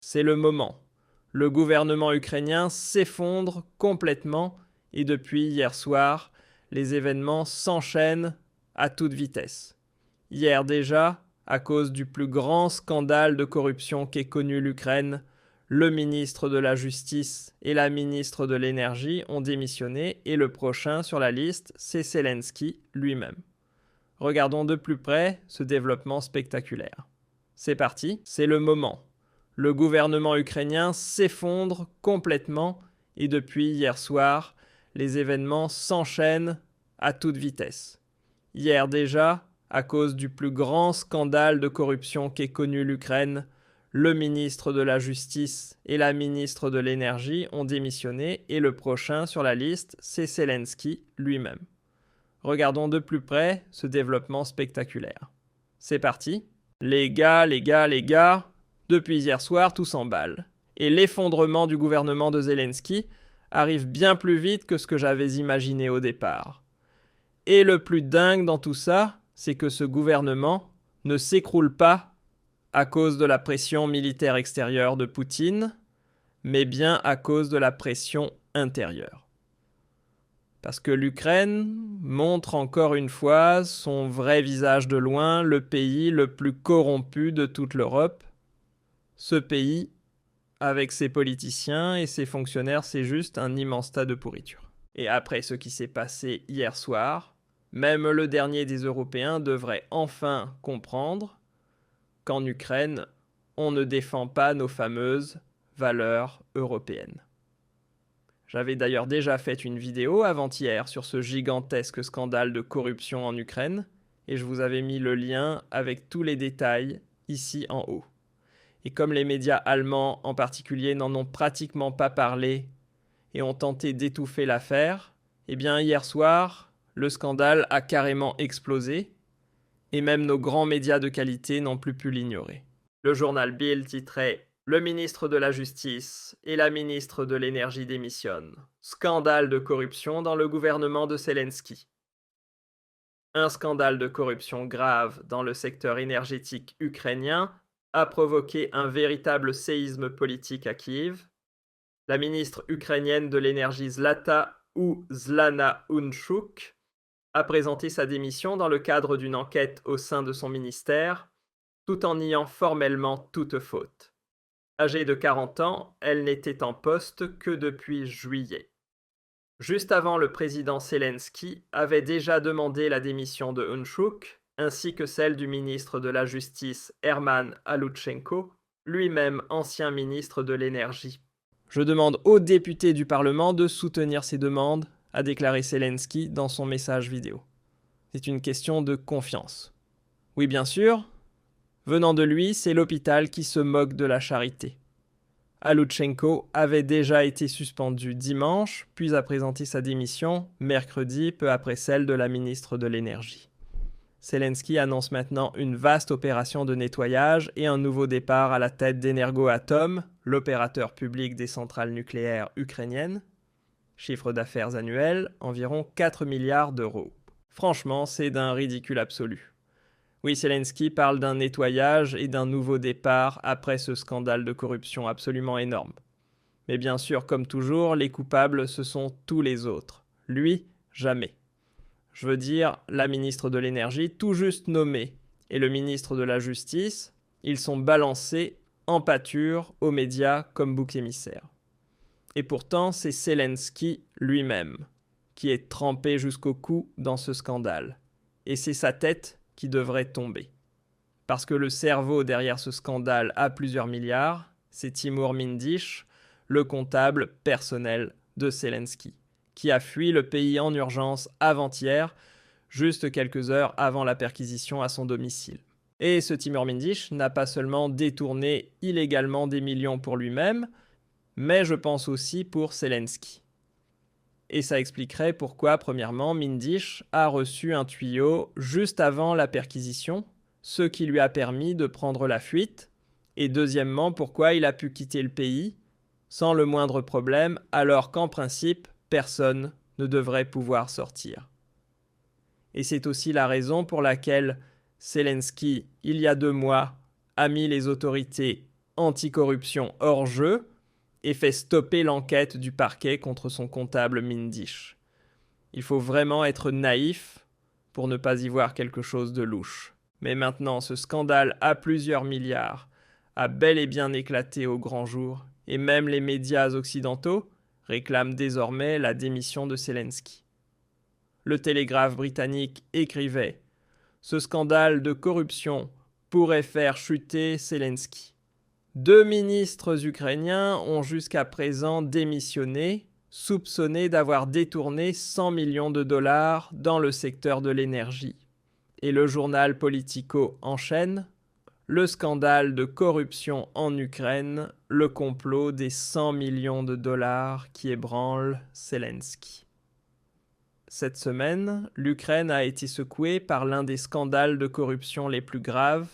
C'est le moment. Le gouvernement ukrainien s'effondre complètement et depuis hier soir, les événements s'enchaînent à toute vitesse. Hier déjà, à cause du plus grand scandale de corruption qu'ait connu l'Ukraine, le ministre de la Justice et la ministre de l'Énergie ont démissionné et le prochain sur la liste, c'est Zelensky lui-même. Regardons de plus près ce développement spectaculaire. C'est parti, c'est le moment. Le gouvernement ukrainien s'effondre complètement et depuis hier soir, les événements s'enchaînent à toute vitesse. Hier déjà, à cause du plus grand scandale de corruption qu'ait connu l'Ukraine, le ministre de la Justice et la ministre de l'Énergie ont démissionné et le prochain sur la liste, c'est Zelensky lui-même. Regardons de plus près ce développement spectaculaire. C'est parti. Les gars, depuis hier soir, tout s'emballe. Et l'effondrement du gouvernement de Zelensky arrive bien plus vite que ce que j'avais imaginé au départ. Et le plus dingue dans tout ça, c'est que ce gouvernement ne s'écroule pas à cause de la pression militaire extérieure de Poutine, mais bien à cause de la pression intérieure. Parce que l'Ukraine montre encore une fois son vrai visage de loin, le pays le plus corrompu de toute l'Europe. Ce pays, avec ses politiciens et ses fonctionnaires, c'est juste un immense tas de pourriture. Et après ce qui s'est passé hier soir, même le dernier des Européens devrait enfin comprendre qu'en Ukraine, on ne défend pas nos fameuses valeurs européennes. J'avais d'ailleurs déjà fait une vidéo avant-hier sur ce gigantesque scandale de corruption en Ukraine, et je vous avais mis le lien avec tous les détails ici en haut. Et comme les médias allemands en particulier n'en ont pratiquement pas parlé et ont tenté d'étouffer l'affaire, eh bien hier soir, le scandale a carrément explosé, et même nos grands médias de qualité n'ont plus pu l'ignorer. Le journal Bild titrait « Le ministre de la Justice et la ministre de l'Énergie démissionnent. Scandale de corruption dans le gouvernement de Zelensky ». Un scandale de corruption grave dans le secteur énergétique ukrainien a provoqué un véritable séisme politique à Kiev. La ministre ukrainienne de l'énergie Zlana Hunchuk a présenté sa démission dans le cadre d'une enquête au sein de son ministère, tout en niant formellement toute faute. Âgée de 40 ans, elle n'était en poste que depuis juillet. Juste avant, le président Zelensky avait déjà demandé la démission de Hunchuk, ainsi que celle du ministre de la Justice Herman Alutchenko, lui-même ancien ministre de l'Énergie. Je demande aux députés du Parlement de soutenir ces demandes, a déclaré Zelensky dans son message vidéo. C'est une question de confiance. Oui, bien sûr, venant de lui, c'est l'hôpital qui se moque de la charité. Alutchenko avait déjà été suspendu dimanche, puis a présenté sa démission mercredi, peu après celle de la ministre de l'Énergie. Zelensky annonce maintenant une vaste opération de nettoyage et un nouveau départ à la tête d'Energoatom, l'opérateur public des centrales nucléaires ukrainiennes. Chiffre d'affaires annuel, environ 4 milliards d'euros. Franchement, c'est d'un ridicule absolu. Oui, Zelensky parle d'un nettoyage et d'un nouveau départ après ce scandale de corruption absolument énorme. Mais bien sûr, comme toujours, les coupables, ce sont tous les autres. Lui, jamais. Je veux dire, la ministre de l'Énergie, tout juste nommée, et le ministre de la Justice, ils sont balancés en pâture aux médias comme bouc émissaire. Et pourtant, c'est Zelensky lui-même qui est trempé jusqu'au cou dans ce scandale. Et c'est sa tête qui devrait tomber. Parce que le cerveau derrière ce scandale a plusieurs milliards, c'est Timur Mindish, le comptable personnel de Zelensky, qui a fui le pays en urgence avant-hier, juste quelques heures avant la perquisition à son domicile. Et ce Timur Mindish n'a pas seulement détourné illégalement des millions pour lui-même, mais je pense aussi pour Zelensky. Et ça expliquerait pourquoi, premièrement, Mindish a reçu un tuyau juste avant la perquisition, ce qui lui a permis de prendre la fuite, et deuxièmement, pourquoi il a pu quitter le pays sans le moindre problème, alors qu'en principe, personne ne devrait pouvoir sortir. Et c'est aussi la raison pour laquelle Zelensky, il y a 2 mois, a mis les autorités anticorruption hors jeu et fait stopper l'enquête du parquet contre son comptable Mindisch. Il faut vraiment être naïf pour ne pas y voir quelque chose de louche. Mais maintenant, ce scandale à plusieurs milliards a bel et bien éclaté au grand jour, et même les médias occidentaux réclament désormais la démission de Zelensky. Le Télégraphe britannique écrivait « Ce scandale de corruption pourrait faire chuter Zelensky ». 2 ministres ukrainiens ont jusqu'à présent démissionné, soupçonnés d'avoir détourné 100 millions de dollars dans le secteur de l'énergie. Et le journal Politico enchaîne « Le scandale de corruption en Ukraine, le complot des 100 millions de dollars qui ébranlent Zelensky ». Cette semaine, l'Ukraine a été secouée par l'un des scandales de corruption les plus graves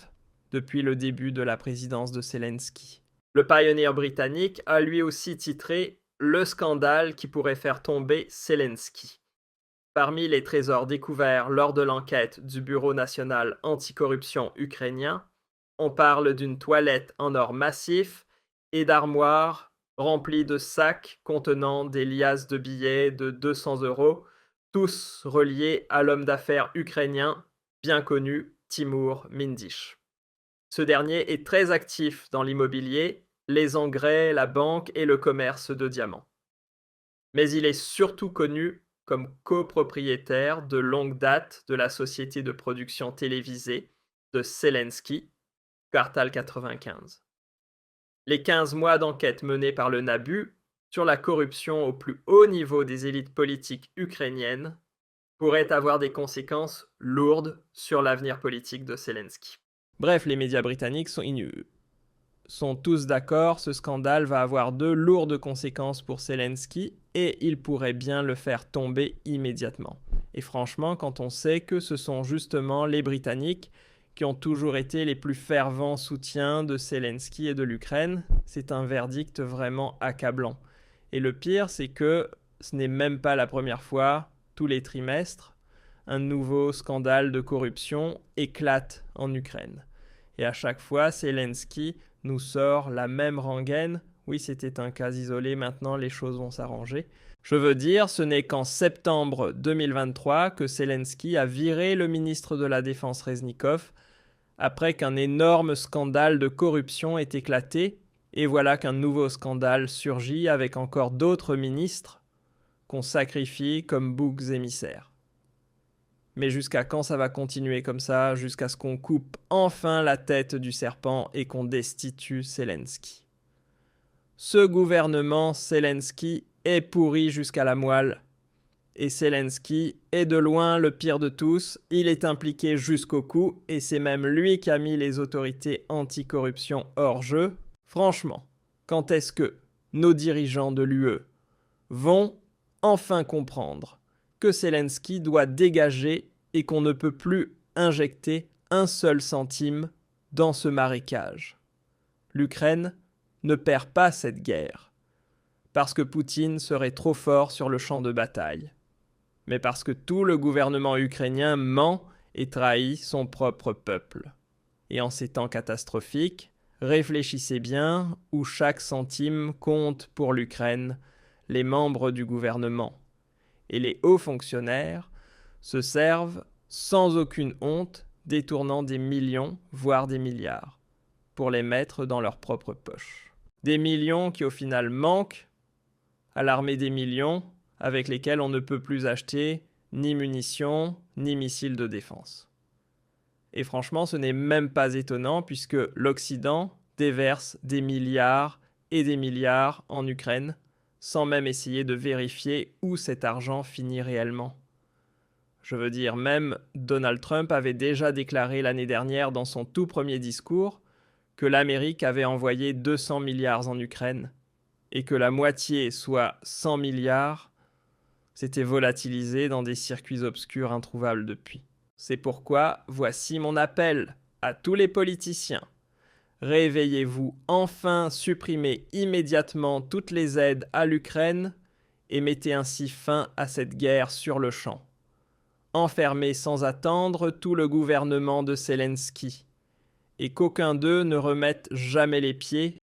depuis le début de la présidence de Zelensky. Le Pioneer britannique a lui aussi titré « Le scandale qui pourrait faire tomber Zelensky ». Parmi les trésors découverts lors de l'enquête du Bureau national anticorruption ukrainien, on parle d'une toilette en or massif et d'armoires remplies de sacs contenant des liasses de billets de 200 €, tous reliés à l'homme d'affaires ukrainien bien connu Timur Mindisch. Ce dernier est très actif dans l'immobilier, les engrais, la banque et le commerce de diamants. Mais il est surtout connu comme copropriétaire de longue date de la société de production télévisée de Zelensky, Quartal 95. Les 15 mois d'enquête menée par le NABU sur la corruption au plus haut niveau des élites politiques ukrainiennes pourraient avoir des conséquences lourdes sur l'avenir politique de Zelensky. Bref, les médias britanniques sont tous d'accord, ce scandale va avoir de lourdes conséquences pour Zelensky et il pourrait bien le faire tomber immédiatement. Et franchement, quand on sait que ce sont justement les Britanniques qui ont toujours été les plus fervents soutiens de Zelensky et de l'Ukraine, c'est un verdict vraiment accablant. Et le pire, c'est que ce n'est même pas la première fois, tous les trimestres, un nouveau scandale de corruption éclate en Ukraine. Et à chaque fois, Zelensky nous sort la même rengaine. Oui, c'était un cas isolé, maintenant les choses vont s'arranger. Je veux dire, ce n'est qu'en septembre 2023 que Zelensky a viré le ministre de la Défense Reznikov après qu'un énorme scandale de corruption ait éclaté, et voilà qu'un nouveau scandale surgit avec encore d'autres ministres qu'on sacrifie comme boucs émissaires. Mais jusqu'à quand ça va continuer comme ça, jusqu'à ce qu'on coupe enfin la tête du serpent et qu'on destitue Zelensky. Ce gouvernement Zelensky est pourri jusqu'à la moelle. Et Zelensky est de loin le pire de tous, il est impliqué jusqu'au cou et c'est même lui qui a mis les autorités anticorruption hors jeu. Franchement, quand est-ce que nos dirigeants de l'UE vont enfin comprendre que Zelensky doit dégager et qu'on ne peut plus injecter un seul centime dans ce marécage? L'Ukraine ne perd pas cette guerre, parce que Poutine serait trop fort sur le champ de bataille, mais parce que tout le gouvernement ukrainien ment et trahit son propre peuple. Et en ces temps catastrophiques, réfléchissez bien où chaque centime compte pour l'Ukraine, les membres du gouvernement. Et les hauts fonctionnaires se servent sans aucune honte, détournant des millions, voire des milliards, pour les mettre dans leur propre poche. Des millions qui au final manquent à l'armée des millions, avec lesquels on ne peut plus acheter ni munitions, ni missiles de défense. Et franchement, ce n'est même pas étonnant puisque l'Occident déverse des milliards et des milliards en Ukraine, sans même essayer de vérifier où cet argent finit réellement. Je veux dire, même Donald Trump avait déjà déclaré l'année dernière dans son tout premier discours que l'Amérique avait envoyé 200 milliards en Ukraine et que la moitié, soit 100 milliards, s'était volatilisé dans des circuits obscurs introuvables depuis. C'est pourquoi voici mon appel à tous les politiciens. Réveillez-vous enfin, supprimez immédiatement toutes les aides à l'Ukraine et mettez ainsi fin à cette guerre sur le champ. Enfermez sans attendre tout le gouvernement de Zelensky et qu'aucun d'eux ne remette jamais les pieds